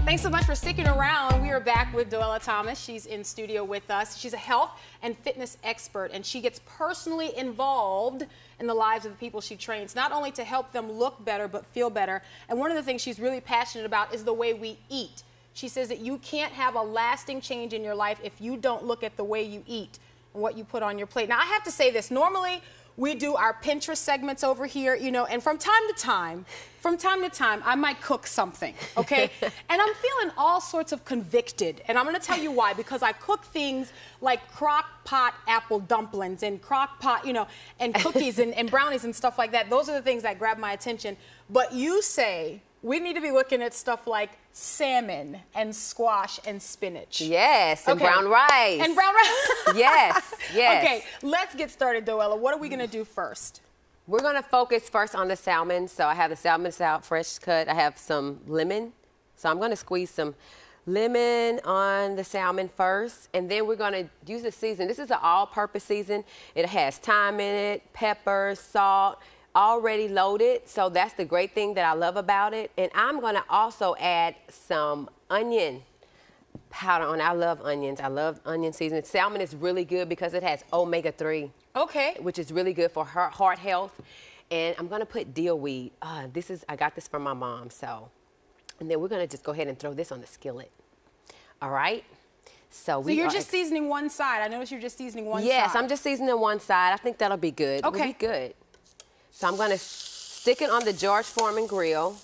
Thanks so much for sticking around. We are back with Doella Thomas. She's in studio with us. She's a health and fitness expert, and she gets personally involved in the lives of the people she trains, not only to help them look better, but feel better. And one of the things she's really passionate about is the way we eat. She says that you can't have a lasting change in your life if you don't look at the way you eat and what you put on your plate. Now, I have to say this. Normally, we do our Pinterest segments over here, you know, and from time to time, I might cook something, okay? And I'm feeling all sorts of convicted, and I'm gonna tell you why, because I cook things like crock pot apple dumplings and crock pot, you know, and cookies and brownies and stuff like that. Those are the things that grab my attention. But you say we need to be looking at stuff like salmon and squash and spinach. Yes, and brown rice. And brown rice. Yes, yes. Okay, let's get started, Doella. What are we gonna do first? We're gonna focus first on the salmon. So I have the salmon out, fresh cut. I have some lemon. So I'm gonna squeeze some lemon on the salmon first, and then we're gonna use the season. This is an all-purpose season. It has thyme in it, pepper, salt, already loaded. So that's the great thing that I love about it. And I'm gonna also add some onion powder on. I love onions. I love onion seasoning. Salmon is really good because it has omega-3. Okay. Which is really good for heart health. And I'm gonna put dill weed. I got this from my mom, so. And then we're gonna just go ahead and throw this on the skillet. All right? So you're just seasoning one side. I noticed you're just seasoning one side. Yes, I'm just seasoning one side. I think that'll be good. Okay. It'll be good. So I'm gonna stick it on the George Foreman grill.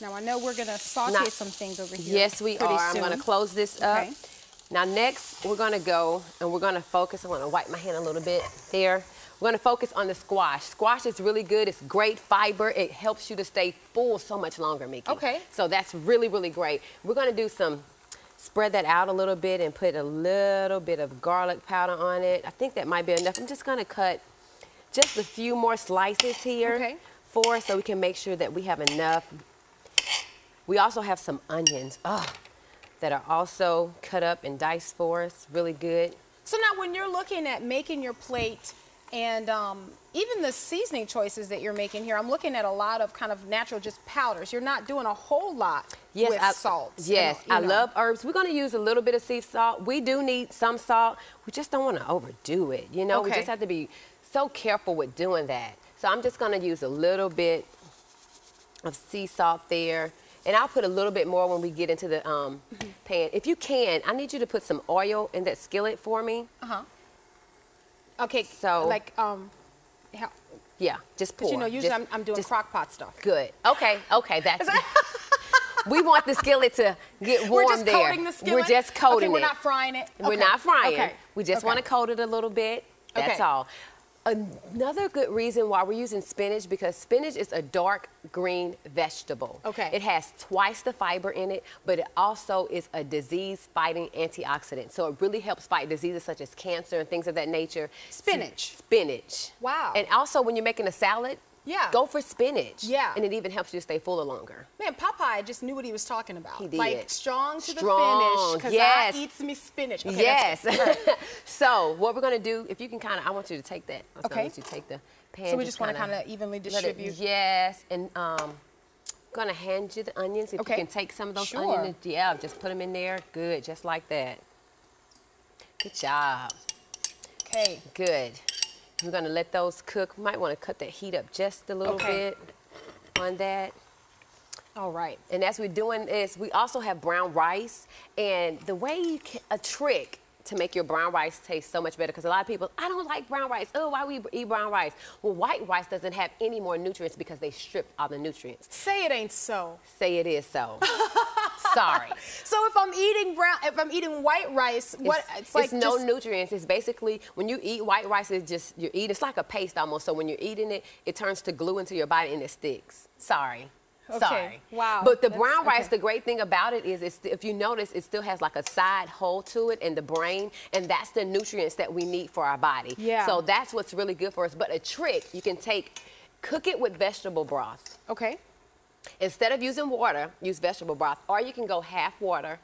Now I know we're gonna saute some things over here. Yes, we are. I'm gonna close this up. Now next, we're gonna go and we're gonna focus. I'm gonna wipe my hand a little bit there. We're gonna focus on the squash. Squash is really good. It's great fiber. It helps you to stay full so much longer, Meeke. Okay. So that's really, really great. We're gonna do spread that out a little bit and put a little bit of garlic powder on it. I think that might be enough. I'm just gonna cut just a few more slices here for us so we can make sure that we have enough. We also have some onions that are also cut up and diced for us, really good. So now when you're looking at making your plate and even the seasoning choices that you're making here, I'm looking at a lot of kind of natural just powders. You're not doing a whole lot with salt. Yes, I love herbs. We're gonna use a little bit of sea salt. We do need some salt. We just don't wanna overdo it, you know? We just have to be so careful with doing that. So I'm just gonna use a little bit of sea salt there. And I'll put a little bit more when we get into the pan. If you can, I need you to put some oil in that skillet for me. Okay, so like, yeah, just pour. You know, usually I'm doing crock pot stuff. Good. Okay, that's we want the skillet to get warm. We're just coating the skillet? We're just coating it. We're not frying it? We're not frying. We just want to coat it a little bit. That's all. Another good reason why we're using spinach, because spinach is a dark green vegetable. It has twice the fiber in it, but it also is a disease-fighting antioxidant. So it really helps fight diseases such as cancer and things of that nature. Spinach. Spinach. Wow. And also when you're making a salad, go for spinach. And it even helps you to stay fuller longer. Man, Popeye just knew what he was talking about. He did. Like strong to the finish, because I eats me spinach. Okay, so what we're gonna do, if you can kind of, I want you to take that. I want you to take the pan. So we just want to kind of evenly distribute. And gonna hand you the onions. If you can take some of those onions, just put them in there. Good, just like that. Good job. Okay. Good. We're gonna let those cook. Might want to cut that heat up just a little bit on that. All right. And as we're doing this, we also have brown rice. And the way you can, a trick to make your brown rice taste so much better, because a lot of people, I don't like brown rice. Oh, why we eat brown rice? Well, white rice doesn't have any more nutrients because they stripped all the nutrients. Say it ain't so. Say it is so. Sorry. So if I'm eating white rice, it's no nutrients. It's basically, when you eat white rice, it's like a paste almost. So when you're eating it, it turns to glue into your body and it sticks. Sorry. Sorry. Wow. But the brown rice, the great thing about it is, if you notice, it still has like a side hole to it in the brain, and that's the nutrients that we need for our body. So that's what's really good for us. But a trick, you can cook it with vegetable broth. Instead of using water, use vegetable broth, or you can go half water,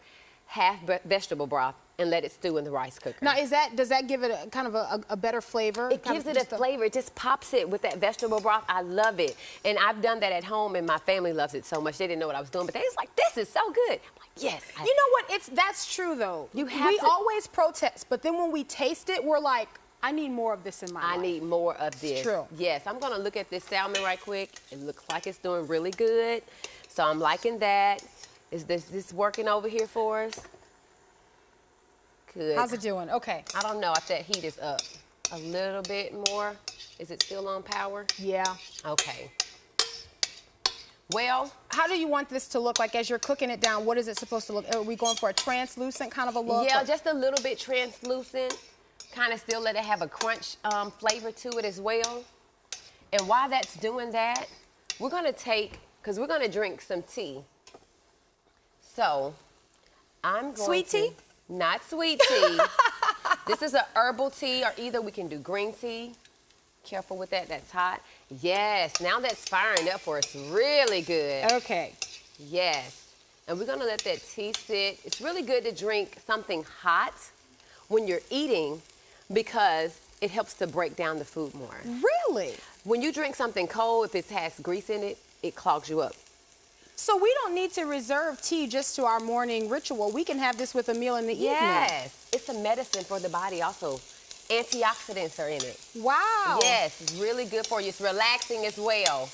half vegetable broth and let it stew in the rice cooker. Now, does that give it a kind of a better flavor? It gives it a flavor. It just pops it with that vegetable broth. I love it. And I've done that at home, and my family loves it so much. They didn't know what I was doing, but they was like, this is so good. I'm like, yes. You know what? That's true, though. We always protest, but then when we taste it, we're like, I need more of this in my life. I need more of this. It's true. Yes, I'm going to look at this salmon right quick. It looks like it's doing really good. So I'm liking that. Is this working over here for us? Good. How's it doing? Okay. I don't know if that heat is up. A little bit more. Is it still on power? Yeah. Okay. Well, how do you want this to look like as you're cooking it down? What is it supposed to look? Are we going for a translucent kind of a look? Yeah, just a little bit translucent. Kind of still let it have a crunch flavor to it as well. And while that's doing that, we're going to take, because we're going to drink some tea. So I'm going Sweet tea? Not sweet tea. This is a herbal tea, or either we can do green tea. Careful with that, that's hot. Yes, now that's firing up for us really good. Okay. Yes, and we're gonna let that tea sit. It's really good to drink something hot when you're eating because it helps to break down the food more. Really? When you drink something cold, if it has grease in it, it clogs you up. So we don't need to reserve tea just to our morning ritual. We can have this with a meal in the evening. Yes, it's a medicine for the body also. Antioxidants are in it. Wow. Yes, it's really good for you. It's relaxing as well.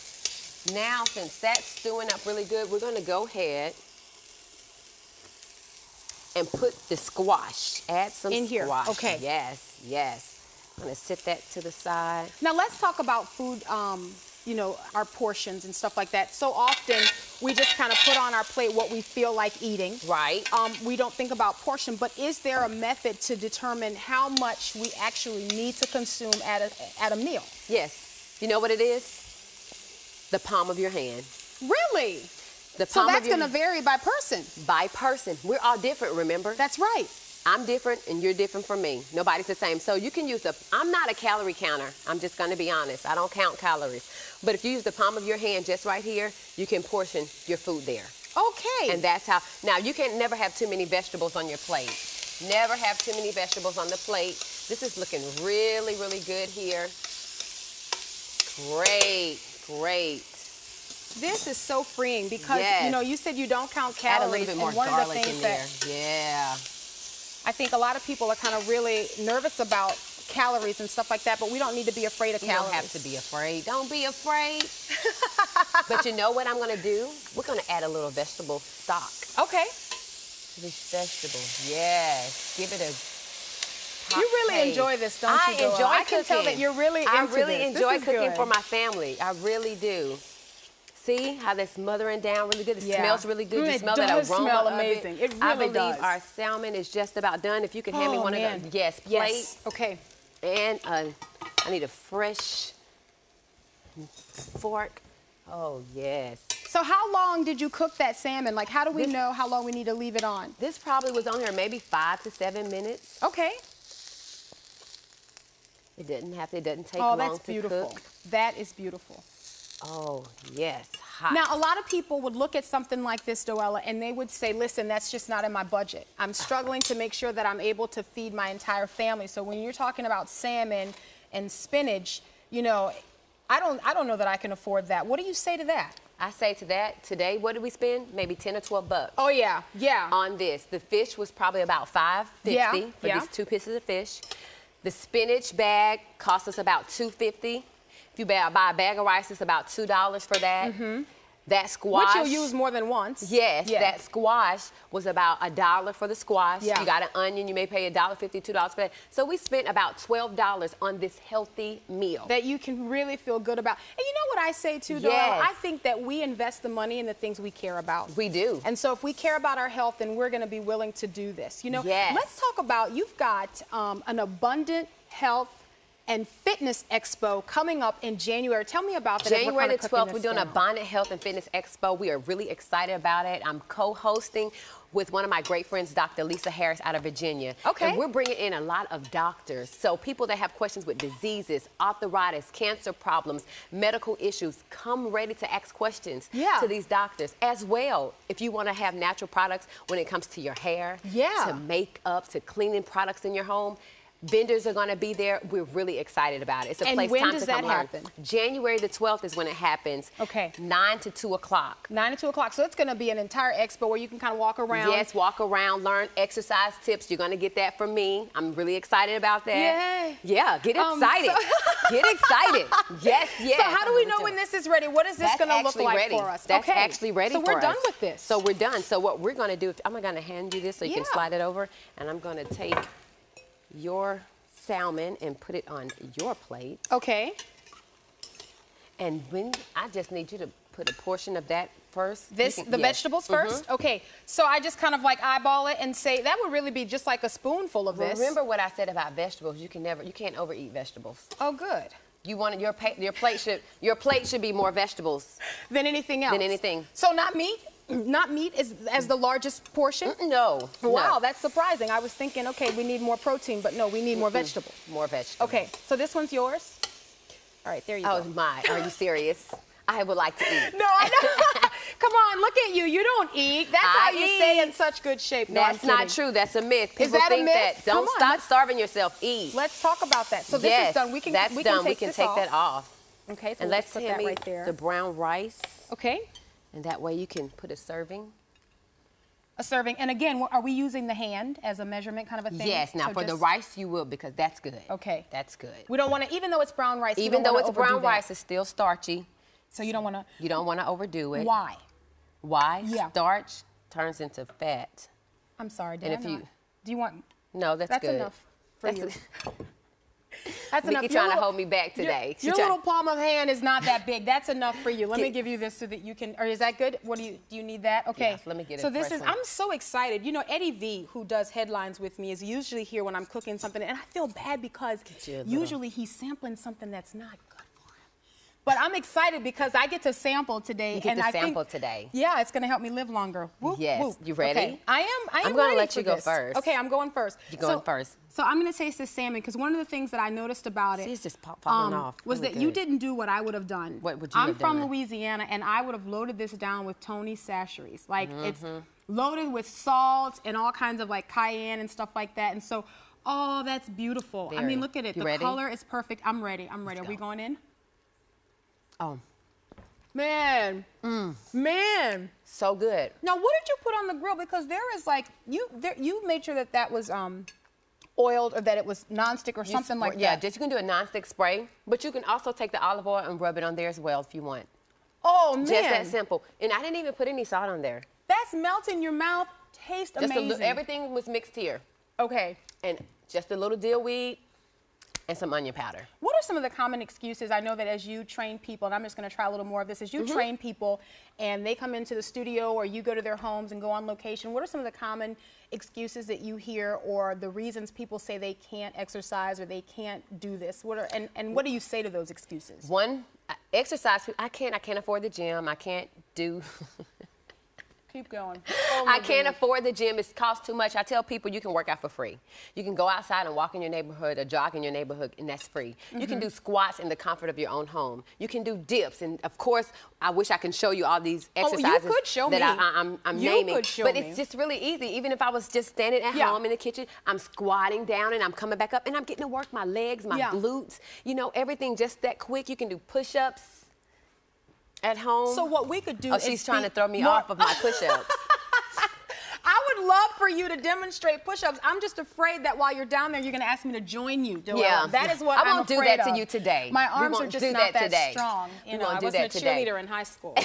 Now, since that's stewing up really good, we're gonna go ahead and put the squash. Add some in here. Squash. Okay. Yes, yes. I'm gonna sit that to the side. Now let's talk about food, you know, our portions and stuff like that. So often we just kind of put on our plate what we feel like eating. Right. We don't think about portion, but is there a method to determine how much we actually need to consume at a meal? Yes. You know what it is? The palm of your hand. Really? The palm so that's of your going to vary by person. By person. We're all different, remember? That's right. I'm different and you're different from me. Nobody's the same. So you can use I'm not a calorie counter. I'm just going to be honest. I don't count calories. But if you use the palm of your hand just right here, you can portion your food there. Okay. And that's how. Now, you can never have too many vegetables on your plate. Never have too many vegetables on the plate. This is looking really, really good here. Great, great. This is so freeing because, yes. you know, you said you don't count calories. Add a little bit more garlic in there. Yeah. I think a lot of people are kind of really nervous about calories and stuff like that, but we don't need to be afraid of calories. You don't have to be afraid. Don't be afraid. But you know what I'm going to do? We're going to add a little vegetable stock. Okay. This vegetable, yes. Give it a You really enjoy this, don't you, Doella? I can tell that you're really into this. I really enjoy cooking good. for my family. I really do. See how that's smothering down really good? It smells really good. You smell that aroma smell of amazing. It really I believe does. our salmon is just about done. If you could hand me one of those. Yes, plate. Yes. Okay. And I need a fresh fork. Oh, yes. So how long did you cook that salmon? Like, how do we know how long we need to leave it on? This probably was on here maybe 5 to 7 minutes. Okay. It doesn't take long to cook. Oh, that's beautiful. That is beautiful. Oh, yes, hot. Now, a lot of people would look at something like this, Doella, and they would say, listen, that's just not in my budget. I'm struggling to make sure that I'm able to feed my entire family. So when you're talking about salmon and spinach, you know, I don't know that I can afford that. What do you say to that? I say to that, today, what did we spend? Maybe 10 or 12 bucks. Oh, yeah, yeah. On this. The fish was probably about $5.50 for these 2 pieces of fish. The spinach bag cost us about $2.50. If you buy a bag of rice, it's about $2 for that. Mm-hmm. That squash. Which you'll use more than once. Yes, that squash was about $1 for the squash. Yeah. You got an onion, you may pay $1.50, $2 for that. So we spent about $12 on this healthy meal. That you can really feel good about. And you know what I say too, Doella? Yes. I think that we invest the money in the things we care about. We do. And so if we care about our health, then we're going to be willing to do this. You know, yes. Let's talk about, you've got an abundant health and Fitness Expo coming up in January. Tell me about that. January the 12th, we're doing a Bonnet Health and Fitness Expo. We are really excited about it. I'm co-hosting with one of my great friends, Dr. Lisa Harris out of Virginia. Okay. And we're bringing in a lot of doctors. So people that have questions with diseases, arthritis, cancer problems, medical issues, come ready to ask questions to these doctors. As well, if you want to have natural products when it comes to your hair, to makeup, to cleaning products in your home, vendors are going to be there. We're really excited about it. It's a place time to come learn. January the 12th is when it happens. Okay. 9 to 2 o'clock. 9 to 2 o'clock. So it's going to be an entire expo where you can kind of walk around. Yes, walk around, learn exercise tips. You're going to get that from me. I'm really excited about that. Yay. Yeah, get excited. Get excited. Yes, yes. So how do we know when this is ready? What is this going to look like for us? That's actually ready for us. So we're done with this. So we're done. So what we're going to do, I'm going to hand you this so you can slide it over, and I'm going to take your salmon and put it on your plate. Okay. And when I just need you to put a portion of that first. The vegetables first? Okay. So I just kind of like eyeball it and say that would really be just like a spoonful of this. Remember what I said about vegetables. You can't overeat vegetables. Oh, good. You want your plate should be more vegetables than anything else. Than anything. So not meat? Not meat as the largest portion? No. Wow, that's surprising. I was thinking, okay, we need more protein, but no, we need more vegetables. More vegetables. Okay, so this one's yours? All right, there you go. Oh, my. Are you serious? I would like to eat. No, I know. Come on, look at you. You don't eat. That's how you stay in such good shape. No, that's not true. That's a myth. People Is that think a myth? that. Don't stop starving yourself. Eat. Let's talk about that. So this is done. We can take that off. Okay, so and let's put hand that me right there. the brown rice. Okay. And that way you can put a serving. A serving. And again, are we using the hand as a measurement kind of a thing? Yes. Now, for the rice, you will, because that's good. Okay. That's good. We don't want to, even though it's brown rice, even though it's brown rice, it's still starchy. So you don't want to. You don't want to overdo it. Why? Why? Yeah. Starch turns into fat. I'm sorry, Do you want? No, that's good. That's enough for you. That's enough. Meeke trying to hold me back today. Your little palm of hand is not that big. That's enough for you. Let me give you this so that you can, or is that good? What do you need that? Okay. Yeah, let me get it. So this is, I'm so excited. You know, Eddie V, who does headlines with me, is usually here when I'm cooking something, and I feel bad because usually he's sampling something that's not good. But I'm excited because I get to sample today. You get to sample today. Yeah, it's going to help me live longer. Whoop, yes. Whoop. You ready? Okay. I am I'm going to let you go first. Okay, I'm going first. You're going first. So I'm going to taste this salmon because one of the things that I noticed about it it's just falling off. Was that you didn't do what I would have done. What would you have done? I'm from Louisiana, and I would have loaded this down with Tony Chachere's. Like, it's loaded with salt and all kinds of, like, cayenne and stuff like that. And so, oh, that's beautiful. I mean, look at it. The color is perfect. I'm ready. I'm ready. Are we going in? Oh. Man, man, so good. Now, what did you put on the grill? Because there is like you made sure that that was oiled or that it was nonstick or something like that. Yeah, just you can do a nonstick spray, but you can also take the olive oil and rub it on there as well if you want. Oh man, just that simple. And I didn't even put any salt on there. That's melt in your mouth. Tastes amazing. Everything was mixed here. Okay. And just a little dill weed and some onion powder. What are some of the common excuses? I know that as you train people, and I'm just going to try a little more of this, as you train people and they come into the studio or you go to their homes and go on location, what are some of the common excuses that you hear or the reasons people say they can't exercise or they can't do this? And what do you say to those excuses? One, exercise. I can't afford the gym. I can't do... Keep going. I can't afford the gym. It costs too much. I tell people you can work out for free. You can go outside and walk in your neighborhood or jog in your neighborhood, and that's free. You can do squats in the comfort of your own home. You can do dips. And, of course, I wish I could show you all these exercises you could show that me. I'm you naming. Could show but me. it's just really easy. Even if I was just standing at home in the kitchen, I'm squatting down and I'm coming back up, and I'm getting to work my legs, my glutes, you know, everything just that quick. You can do push-ups at home. So what we could do is she's trying to throw me off of my push-ups. I would love for you to demonstrate push-ups. I'm just afraid that while you're down there, you're going to ask me to join you, Doella. Yeah. That is what I won't do that of. to you today. My arms are just not that strong. You know, I wasn't a cheerleader in high school.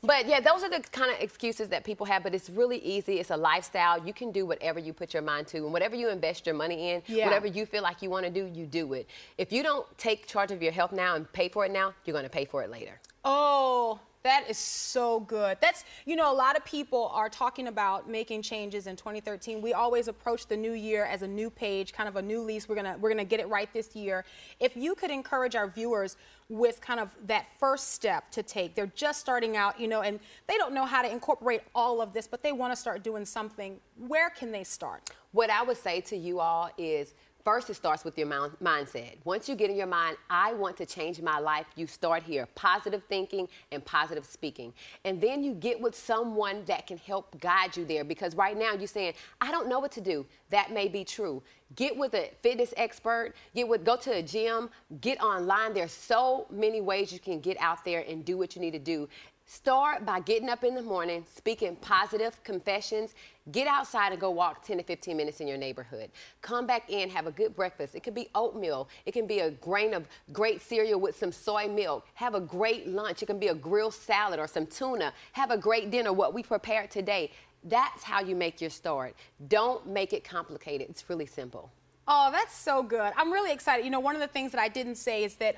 But yeah, those are the kind of excuses that people have, but it's really easy. It's a lifestyle. You can do whatever you put your mind to, and whatever you invest your money in, whatever you feel like you want to do, you do it. If you don't take charge of your health now and pay for it now, you're going to pay for it later. Oh, That is so good. That's, you know, a lot of people are talking about making changes in 2013. We always approach the new year as a new page, kind of a new lease. We're gonna get it right this year. If you could encourage our viewers with kind of that first step to take, they're just starting out, you know, and they don't know how to incorporate all of this, but they want to start doing something. Where can they start? What I would say to you all is, first, it starts with your mindset. Once you get in your mind, I want to change my life, you start here. Positive thinking and positive speaking. And then you get with someone that can help guide you there, because right now you're saying, I don't know what to do. That may be true. Get with a fitness expert, go to a gym, get online. There's so many ways you can get out there and do what you need to do. Start by getting up in the morning, speaking positive confessions. Get outside and go walk 10 to 15 minutes in your neighborhood. Come back in, have a good breakfast. It could be oatmeal. It can be a grain of great cereal with some soy milk. Have a great lunch. It can be a grilled salad or some tuna. Have a great dinner, what we prepared today. That's how you make your start. Don't make it complicated. It's really simple. Oh, that's so good. I'm really excited. You know, one of the things that I didn't say is that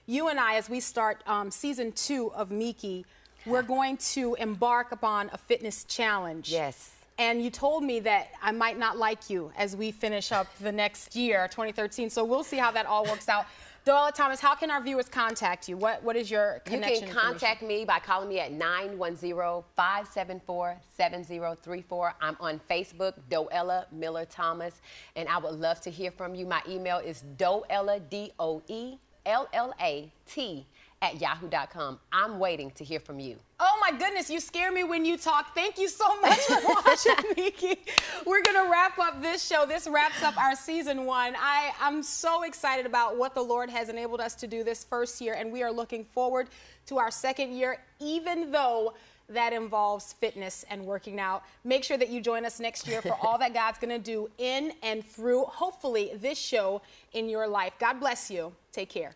you and I, as we start season 2 of Meeke, we're going to embark upon a fitness challenge. Yes. And you told me that I might not like you as we finish up the next year, 2013. So we'll see how that all works out. Doella Thomas, how can our viewers contact you? What is your connection? You can contact me by calling me at 910-574-7034. I'm on Facebook, Doella Miller Thomas, and I would love to hear from you. My email is Doella, DOELLAT @yahoo.com. I'm waiting to hear from you. Oh my goodness, you scare me when you talk. Thank you so much for watching, Meeke. We're gonna wrap up this show. This wraps up our season 1. I'm so excited about what the Lord has enabled us to do this first year, and we are looking forward to our second year, even though that involves fitness and working out. Make sure that you join us next year for all that God's gonna do in and through, hopefully, this show in your life. God bless you. Take care.